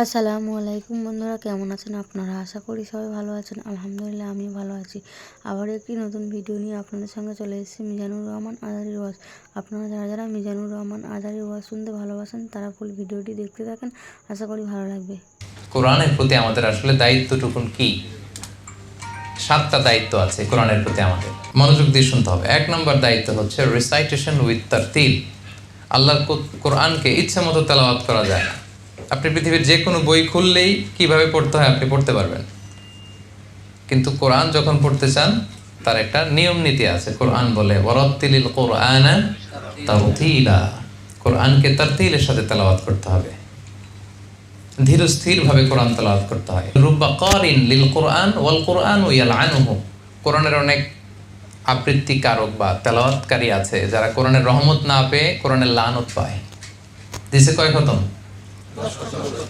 আসসালামু আলাইকুম বন্ধুরা, কেমন আছেন আপনারা? আশা করি সবাই ভালো আছেন। আলহামদুলিল্লাহ আমিও ভালো আছি। আবার একটি নতুন ভিডিও নিয়ে আপনাদের সঙ্গে চলে এসেছি মিজানুর রহমান আজারির ওয়াজ। আপনারা যারা যারা মিজানুর রহমান আজারির ওয়াজ শুনতে ভালোবাসেন তারা ফুল ভিডিওটি দেখতে থাকেন, আশা করি ভালো লাগবে। কোরআনের প্রতি আমাদের আসলে দায়িত্বটুকুন কি? 7টা দায়িত্ব আছে কোরআনের প্রতি আমাদের, মনোযোগ দিয়ে শুনতে হবে। 1 নম্বর দায়িত্ব হচ্ছে রিসাইটেশন উইথ তারতিল। আল্লাহর কোরআনকে ইচ্ছা মতো তেলাওয়াত করা যায় না। আপনি পৃথিবীর যে কোনো বই খুললেই কিভাবে পড়তে হয় আপনি পড়তে পারবেন, কিন্তু কোরআন যখন পড়তে চান তার একটা নিয়ম নীতি আছে। কোরআন বলে ওয়ারাত্তিলিল কোরআনা তারতিলা, কোরআনকে তারতিলের সাথে তেলাওয়াত করতে হবে, ধীর স্থির ভাবে কোরআন তেলাওয়াত করতে হয়। রুব্বা কারিন লিল কোরআন ওয়াল কোরআন ইয়ালআনুহু, কোরআনের অনেক আবৃত্তিকারক বা তেলাওয়াতকারী আছে যারা কোরআনের রহমত না পেয়ে কোরআনের লানত পায়। দিছে কয় খতম?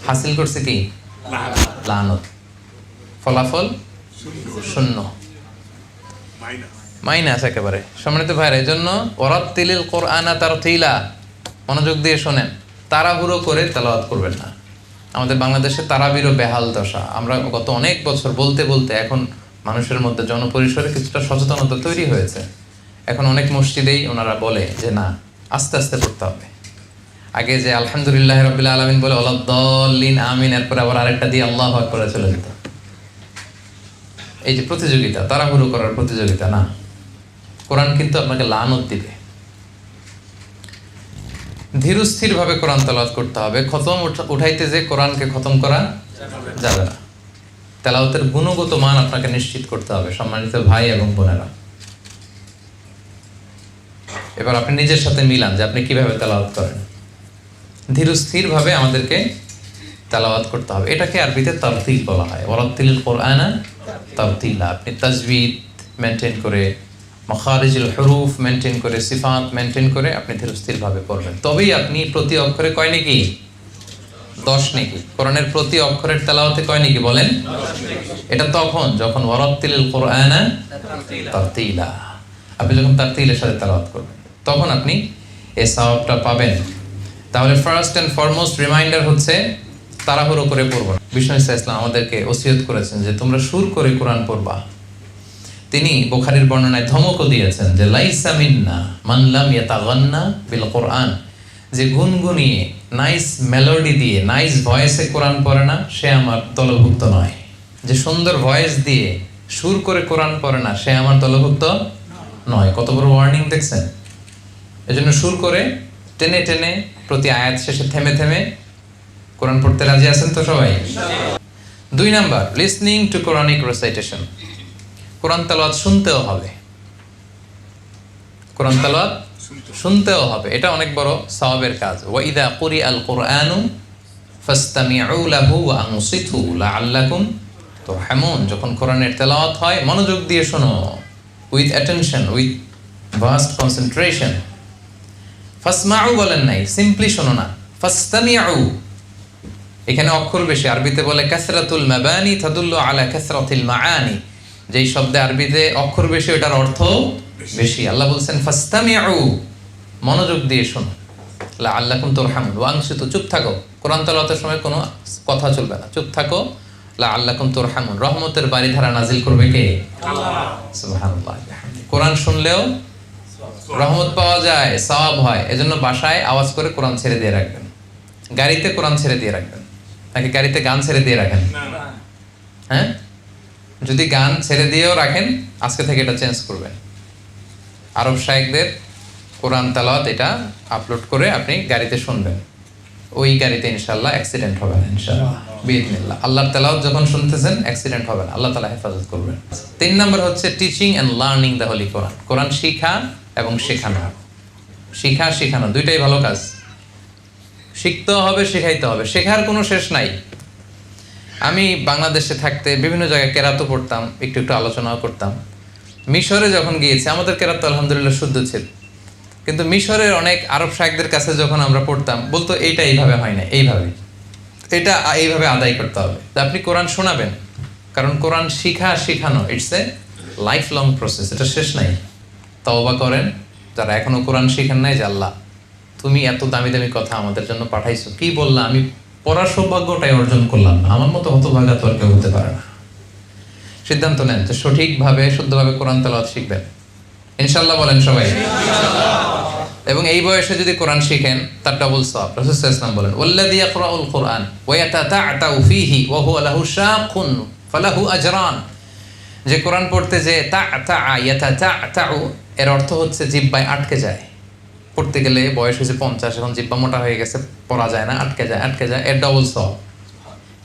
হাসিল করছে কি? লানত। ফলাফল শূন্য, মাইনাস একেবারে। সম্মানিত ভাইরা, এই জন্য ওয়ারাত্তিলিল কোরআনা তারতিলা, মনোযোগ দিয়ে শোনেন, তাড়াহুড়ো করে তেলাওয়াত করবেন না। আমাদের বাংলাদেশে তারাবিরও বেহাল দশা। আমরা গত অনেক বছর বলতে বলতে এখন মানুষের মধ্যে জনপরিসরে কিছুটা সচেতনতা তৈরি হয়েছে। এখন অনেক মসজিদেই ওনারা বলে যে না, আস্তে আস্তে পড়তে হবে। আগে যে আলহামদুলিল্লাহ রাব্বিল আলামিন বলে ওয়ালাদ-দাল্লিন আমিন, এরপরে আবার আরেকটা দিয়ে আল্লাহু আকবার চলে যেত। এই যে প্রতিযোগিতা, তাড়াহুড়ো করার প্রতিযোগিতা না, কোরআন কিন্তু আপনাকে লানত দিবে। ধীর স্থির ভাবে কোরআন তেলাওয়াত করতে হবে। খতম উঠাইতে যে কোরআনকে খতম করা যাবে না। তেলাওয়াতের গুণগত মান আপনাকে নিশ্চিত করতে হবে, সম্মানিত ভাই এবং বোনেরা। এবার আপনি নিজের সাথে মিলান যে আপনি কিভাবে তেলাওয়াত করেন। ধীর স্থির ভাবে আমাদেরকে তেলাওয়াত করতে হবে। এটাকে আরবিতে তারতিল বলা হয়। ওয়ারাত্তিলিল কোরআনা তারতিলা। আপনি তাজবিদ মেনটেন করে, মাখারিজুল হুরুফ মেনটেন করে, সিফাত মেনটেন করে আপনি ধীরস্থির ভাবে পড়বেন, তবেই আপনি প্রতি অক্ষরে কয় নেকি? 10 নেকি। কোরআনের প্রতি অক্ষরের তেলাওয়াতে কয় নেকি বলেন? এটা তখন যখন ওয়ারাত্তিলিল কোরআনা তারতিলা, আপনি যখন তারতিলের সাথে তেলাওয়াত করবেন তখন আপনি এই সওয়াবটা পাবেন। তাহলে ফার্স্ট এন্ড ফরমোস্ট রিমাইন্ডার হচ্ছে তাড়াহুড়ো করে পড়ব না। বিষ্ণু ইসলাম আমাদেরকে ওসিয়ত করেছেন যে তোমরা সুর করে কোরআন পড়বা। তিনি বুখারীর বর্ণনায় ধমকও দিয়েছেন যে লাইসা মিন্না মান লাম ইয়াতাগান্না বিল কোরআন, যে গুনগুনিয়ে নাইস মেলোডি দিয়ে নাইস ভয়েসে কোরআন পড়ে না সে আমার দলভুক্ত নয়। যে সুন্দর ভয়েস দিয়ে সুর করে কোরআন পড়ে না সে আমার দলভুক্ত নয়। কত বড় ওয়ার্নিং দেখছেন? এজন্য সুর করে টেনে টেনে প্রতি আয়াত শেষে থেমে থেমে কোরআন পড়তে রাজি আছেন তো সবাই? 2 number, listening to Quranic recitation. কোরআন তেলাওয়াত শুনতেও হবে। কোরআন তেলাওয়াত শুনতেও হবে, এটা অনেক বড় সওয়াবের কাজ। ওয়া ইযা কুরিআল কুরআনু ফাসতামিউ লাহু ওয়া আনসিতু লাআল্লাকুম তুরহামুন। যখন কোরআনের তেলাওয়াত হয় মনোযোগ দিয়ে শোনো, with attention, with vast concentration. ফাসমাউ বলেন নাই, সিম্পলি শোনো না, ফাসতামিউ। এখানে অক্ষর বেশি। আরবিতে বলে কাসরাতুল মাবানি তাদুল্লু আলা কাসরাতিল মাআনি। যেই শব্দে আরবিতে অক্ষর বেশি ওটার অর্থ বেশি। আল্লাহ বলছেন ফাসতামিউ, মনোযোগ দিয়ে শোনো, লাআল্লাকুম তুরহামুন। ওয়া আনসিতু, চুপ থাকো। কোরআন তেলাওয়াতের সময় কোনো কথা চলবে না, চুপ থাকো। লাআল্লাকুম তুরহামুন, রহমতের বারিধারা নাজিল করবে কে? আল্লাহ। সুবহানাল্লাহ। কোরআন শুনলেও রহমত পাওয়া যায়, সওয়াব হয়। এজন্য বাসায় আওয়াজ করে কোরআন ছেড়ে দিয়ে রাখবেন, গাড়িতে কোরআন ছেড়ে দিয়ে রাখবেন। নাকি গাড়িতে গান ছেড়ে দিয়ে রাখেন? হ্যাঁ, যদি গান ছেড়ে দিয়েও রাখেন আজকে থেকে এটা চেঞ্জ করবেন। আরব শায়েখদের কোরআন তেলাওয়াত এটা আপলোড করে আপনি গাড়িতে শুনবেন। ওই গাড়িতে ইনশাআল্লাহ অ্যাক্সিডেন্ট হবে না ইনশাআল্লাহ বিইذনিল্লাহ। আল্লাহর তেলাওয়াত যখন শুনতেছেন অ্যাক্সিডেন্ট হবে না, আল্লাহ তাআলা হেফাজত করবেন। 3 নাম্বার হচ্ছে teaching and learning the holy Quran. কোরআন শিখা এবং শেখানো। শিখা শেখানো দুইটাই ভালো কাজ। শিখতেও হবে, শেখাইতে হবে। শেখার কোনো শেষ নাই। আমি বাংলাদেশে থাকতে বিভিন্ন জায়গায় কেরাতও পড়তাম, একটু একটু আলোচনাও করতাম। মিশরে যখন গিয়েছি আমাদের কেরাত আলহামদুলিল্লাহ শুদ্ধ ছিল, কিন্তু মিশরের অনেক আরব শায়েখদের কাছে যখন আমরা পড়তাম বলতো এইটা এইভাবে হয় না, এইভাবে, এটা এইভাবে আদায় করতে হবে। তা আপনি কোরআন শোনাবেন, কারণ কোরআন শিখা শেখানো it's a life long process, এটা শেষ নাই। তওবা করেন যারা এখনো কোরআন শিখেন নাই, যে আল্লাহ তুমি এত দামি দামি কথা আমাদের জন্য পাঠাইছো, কি বললা আমি পড়ার সৌভাগ্যটাই অর্জন করলাম না, আমার মতো হতভাগা তো আর কেউ হতে পারে না। সিদ্ধান্ত নেন যে সঠিকভাবে শুদ্ধভাবে কোরআন তেলাওয়াত শিখবেন ইনশাআল্লাহ। বলেন সবাই। এবং এই বয়সে যদি কোরআন শিখেন তার ডাবল সওয়াব। রাসূল সাল্লাল্লাহু আলাইহি ওয়াসাল্লাম বলেন, ওয়াল্লাযী ইয়াকরাউল কুরআন ওয়া ইয়াতাতা'তাউ ফীহি ওয়া হুয়া লাহু শাকুন ফালাহু আজরান। যে কোরআন পড়তে যে ইয়াতাতা'তাউ, এর অর্থ হচ্ছে জিহ্বায় আটকে যায়। পড়তে গেলে বয়স হয়েছে 50, এখন জিহ্বা মোটা হয়ে গেছে, পড়া যায় না, আটকে যায়, এর ডাবল সওয়াব।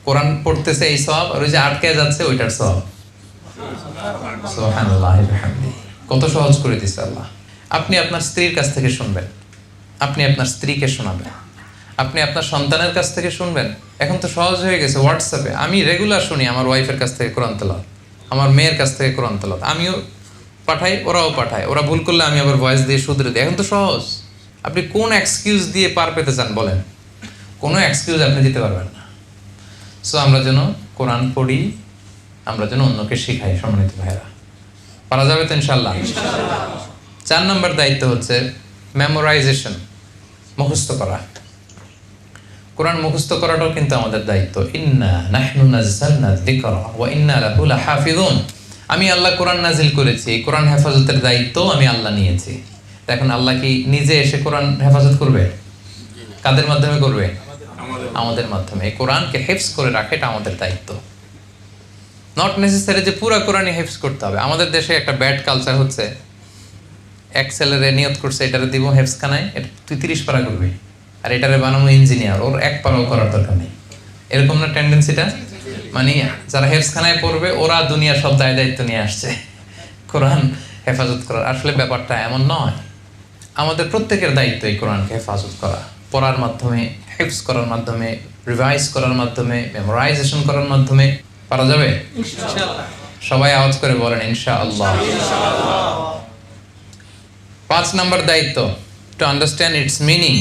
কোরআন পড়তেছে এই সওয়াব, আর ওই যে আটকে যাচ্ছে ওইটার সওয়াব। সুবহানাল্লাহি ওয়া বিহামদিহি। কত সহজ করে দিয়েছে আল্লাহ। আপনি আপনার স্ত্রীর কাছ থেকে শুনবেন, আপনি আপনার স্ত্রীকে শোনাবেন, আপনি আপনার সন্তানের কাছ থেকে শুনবেন। এখন তো সহজ হয়ে গেছে, হোয়াটসঅ্যাপে আমি রেগুলার শুনি আমার ওয়াইফের কাছ থেকে কোরআন তেলাওয়াত, আমার মেয়ের কাছ থেকে কোরআন তেলাওয়াত, আমিও পাঠাই, ওরাও পাঠায়। ওরা ভুল করলে আমি আবার ভয়েস দিয়ে শুধরে দিই। এখন তো সহজ। আপনি কোন এক্সকিউজ দিয়ে পার পেতে চান বলেন? কোনো এক্সকিউজ আপনি দিতে পারবেন না। সো আমরা যেন কোরআন পড়ি, আমরা যেন অন্যকে শিখাই। সম্মানিত ভাইরা, পারা যাবে তো ইনশাআল্লাহ। 4 নম্বর দায়িত্ব হচ্ছে মেমোরাইজেশন, মুখস্থ করা। কোরআন মুখস্থ করাটাও কিন্তু আমাদের দায়িত্ব। ইন্না নাহনু নাযালনা যিকরা ওয়া ইন্না লাহু লাহাফিজুন। আমি আল্লাহ কোরআন নাজিল করেছি, কোরআন হেফাজতের দায়িত্ব আমি আল্লাহ নিয়েছি। এখন আল্লাহ কি নিজে এসে কোরআন হেফাজত করবে? কাদের মাধ্যমে করবে? আমাদের মাধ্যমে। এই কোরআনকে হেফজ করে রাখা এটা আমাদের দায়িত্ব। নট নেসেসারি যে পুরো কোরআনই হেফজ করতে হবে। আমাদের দেশে একটা ব্যাড কালচার হচ্ছে, এক ছেলেরে নিয়ত করছে এটারে দিব হেফজখানায়, তুই 30 পারা করবি, আর এটারে বানানো ইঞ্জিনিয়ার, ওর 1 পারাও করার দরকার নেই। এরকম না টেন্ডেন্সিটা? মানে যারা হেফজখানায় পড়বে ওরা দুনিয়ার সব দায়িত্ব নিয়ে আসছে কোরআন হেফাজত করার। আসলে ব্যাপারটা এমন নয়। আমাদের প্রত্যেকের দায়িত্ব এই কোরআনকে হেফাজত করা, পড়ার মাধ্যমে, হেফজ করার মাধ্যমে, রিভাইজ করার মাধ্যমে, মেমোরাইজেশন করার মাধ্যমে। পারা যাবে ইনশাআল্লাহ। সবাই আওয়াজ করে বলেন ইনশাআল্লাহ। 5 নম্বর দায়িত্ব, to understand its meaning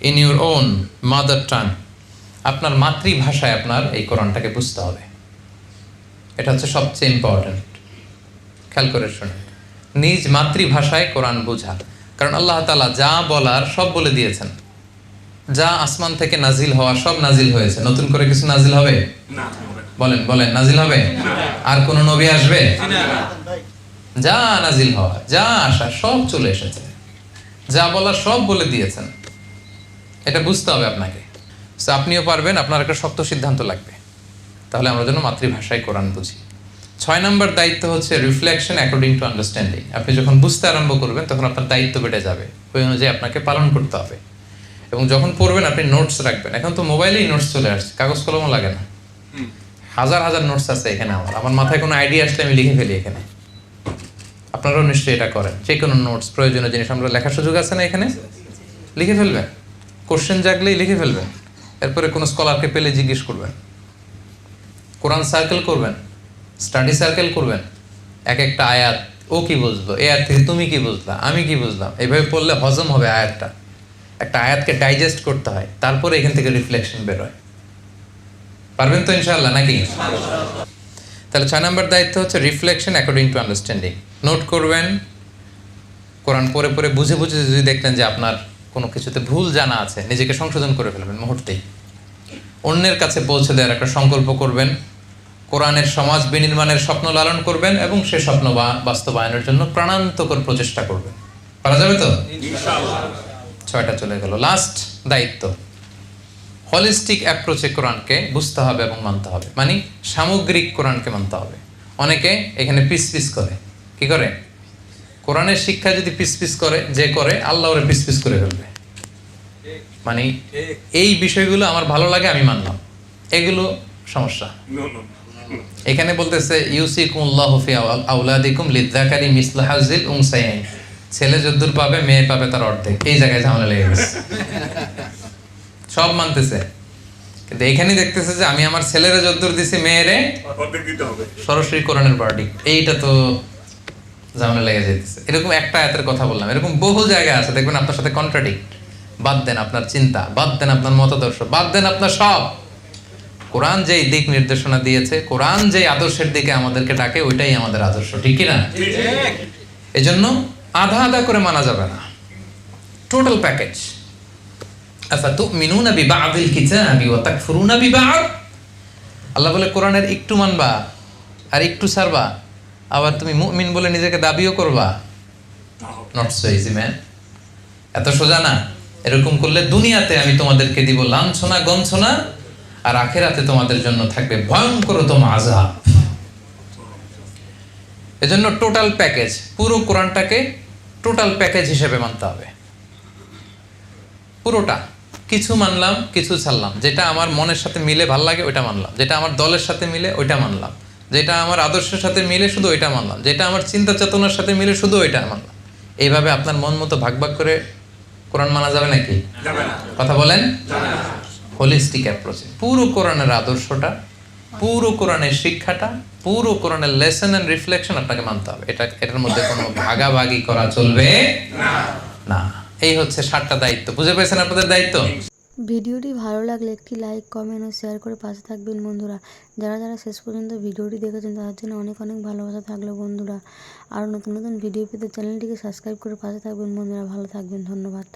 in your own mother tongue. আপনার মাতৃভাষায় আপনার এই কোরআনটাকে বুঝতে হবে। এটা হচ্ছে সবচেয়ে ইম্পর্টেন্ট। খেয়াল করে শুনুন, নিজ মাতৃভাষায় কোরআন বোঝা। কারণ আল্লাহ তাআলা যা বলার সব বলে দিয়েছেন। যা আসমান থেকে নাজিল হওয়া সব নাজিল হয়েছে। নতুন করে কিছু নাজিল হবে না? বলেন নাজিল হবে? আর কোন নবী আসবে? যা নাজিল হওয়া, যা আসা সব চলে এসেছে। যা বলার সব বলে দিয়েছেন। এটা বুঝতে হবে আপনাকে। আপনিও পারবেন, আপনার একটা শক্ত সিদ্ধান্ত লাগবে। তাহলে আমরা যেন মাতৃভাষায় কোরআন বুঝি। 6 নম্বর দায়িত্ব হচ্ছে রিফ্লেকশন অ্যাকর্ডিং টু আন্ডারস্ট্যান্ডিং। আপনি যখন বুঝতে আরম্ভ করবেন তখন আপনার দায়িত্ব বেড়ে যাবে, ওই অনুযায়ী আপনাকে পালন করতে হবে। এবং যখন পড়বেন আপনি নোটস রাখবেন। এখন তো মোবাইলেই নোটস চলে আসছে, কাগজ কলমও লাগে না। হাজার হাজার নোটস আছে এখানে। আমার মাথায় কোনো আইডিয়া আসলে আমি লিখে ফেলি এখানে। আপনারাও নিশ্চয়ই এটা করেন। যে কোনো নোটস, প্রয়োজনীয় জিনিস আমরা লেখার সুযোগ আছে না এখানে, লিখে ফেলবেন। কোশ্চেন জাগলেই লিখে ফেলবেন। এরপরে কোনো স্কলারকে পেলে জিজ্ঞেস করবেন। কোরআন সার্কেল করবেন, স্টাডি সার্কেল করবেন। এক একটা আয়াত ও কি বুঝলো, এই আয়াত থেকে তুমি কি বুঝলা, আমি কি বুঝলাম, এইভাবে পড়লে হজম হবে আয়াতটা। একটা আয়াতকে ডাইজেস্ট করতে হয়, তারপরে এখান থেকে রিফ্লেকশন বেরোয়। পারবেন তো ইনশাআল্লাহ নাকি? তাহলে 6 নম্বর দায়িত্ব হচ্ছে reflection according to understanding. Note করবেন, কোরআন পড়ে পড়ে বুঝে বুঝে যদি দেখলেন যে আপনার কোনো কিছুতে ভুল জানা আছে, নিজেকে সংশোধন করে ফেলবেন মুহূর্তেই। অন্যের কাছে পৌঁছে দেওয়ার একটা সংকল্প করবেন। কোরআনের সমাজ বিনির্মাণের স্বপ্ন লালন করবেন এবং সে স্বপ্ন বাস্তবায়নের জন্য প্রাণান্তকর প্রচেষ্টা করবেন। পারা যাবে তো ইনশাআল্লাহ। 6টা চলে গেল। লাস্ট দায়িত্ব, হলিস্টিক অ্যাপ্রোচে কোরআনকে বুঝতে হবে এবং মানতে হবে। মানে সামগ্রিক কোরআনকে মানতে হবে। অনেকে এখানে পিস পিস করে। কি করে? কোরআনের শিক্ষা যদি পিস পিস করে, যে করে আল্লাহ ওরে পিস পিস করে ফেলবে। মানে এই বিষয়গুলো আমার ভালো লাগে আমি মানলাম, এগুলো সমস্যা। এখানে বলতেছে ইউসিকুমুল্লাহু ফি আওলাদিকুম লিযযাকারি মিসলু হাযিল উনসায়াইন। ছেলে যদ্দুর পাবে, মেয়ে পাবে তার অর্ধেক। এই জায়গায় ঝামেলা লেগে গেছে। সব মানতেছে, কিন্তু এখানে দেখতেছে যে আমি আমার ছেলেরে যদ্দুর দিছি, মেয়েরে অর্ধেক দিতে হবে। সরাসরি কোরআনের ভার্ডিক্ট। এইটা তো ঝামেলা লেগে যাইতেছে। এরকম একটা আয়াতের কথা বললাম, এরকম বহু জায়গায় আছে দেখবেন আপনার সাথে কন্ট্রাডিক্ট। বাদ দেন আপনার চিন্তা, বাদ দেন আপনার মতাদর্শ, বাদ দেন আপনার সব। কোরআন যেই দিক নির্দেশনা দিয়েছে, কোরআন যেই আদর্শের দিকে আমাদেরকে ডাকে, ওইটাই আমাদের আদর্শ। ঠিক কি না? এজন্য আধা আধা করে মানা যাবে না, টোটাল প্যাকেজ। আফাতুমিনুনা বিবা'দিল কিতাবি ওয়া তাকফুরুনা বিবা'দ। আল্লাহ বলে কোরআনের একটু মানবা আর একটু ছাড়বা, আবার তুমি মুমিন বলে নিজেকে দাবিও করবা। নট সো ইজি ম্যান, এত সোজা না। এরকম করলে দুনিয়াতে আমি তোমাদেরকে দিব লাঞ্ছনা গঞ্ছনা, আর আখিরাতে তোমাদের জন্য থাকবে ভয়ঙ্করতম আযাব। এজন্য টোটাল প্যাকেজ, পুরো কোরআনটাকে টোটাল প্যাকেজ হিসেবে মানতে হবে। পুরোটা, কিছু মানলাম কিছু ছাড়লাম, যেটা আমার মনের সাথে মিলে ভাল লাগে ওইটা মানলাম, যেটা আমার দলের সাথে মিলে ওইটা মানলাম, যেটা আমার আদর্শের সাথে মিলে শুধু ওইটা মানলাম, যেটা আমার চিন্তা চেতনার সাথে মিলে শুধু ওইটা মানলাম। এইভাবে আপনার মন মতো ভাগ ভাগ করে কোরআন মানা যাবে নাকি? কথা বলেন। হোলিস্টিক অ্যাপ্রোচে পুরো কোরআনের আদর্শটা, পুরো কোরআনের শিক্ষাটা, পুরো কোরআনের লেসন এন্ড রিফ্লেকশন আপনাকে মানতে হবে। এটার মধ্যে কোনো ভাগাভাগি করা চলবে না। এই হচ্ছে 7টা দায়িত্ব। বুঝে পেয়েছেন আপনাদের দায়িত্ব? ভিডিওটি ভালো লাগলে একটি লাইক, কমেন্ট ও শেয়ার করে পাশে থাকবেন বন্ধুরা। যারা যারা শেষ পর্যন্ত ভিডিওটি দেখেছেন তাদের জন্য অনেক অনেক ভালোবাসা থাকলো বন্ধুরা। আর নতুন নতুন ভিডিও পেতে চ্যানেলটিকে সাবস্ক্রাইব করে পাশে থাকবেন বন্ধুরা। ভালো থাকবেন, ধন্যবাদ।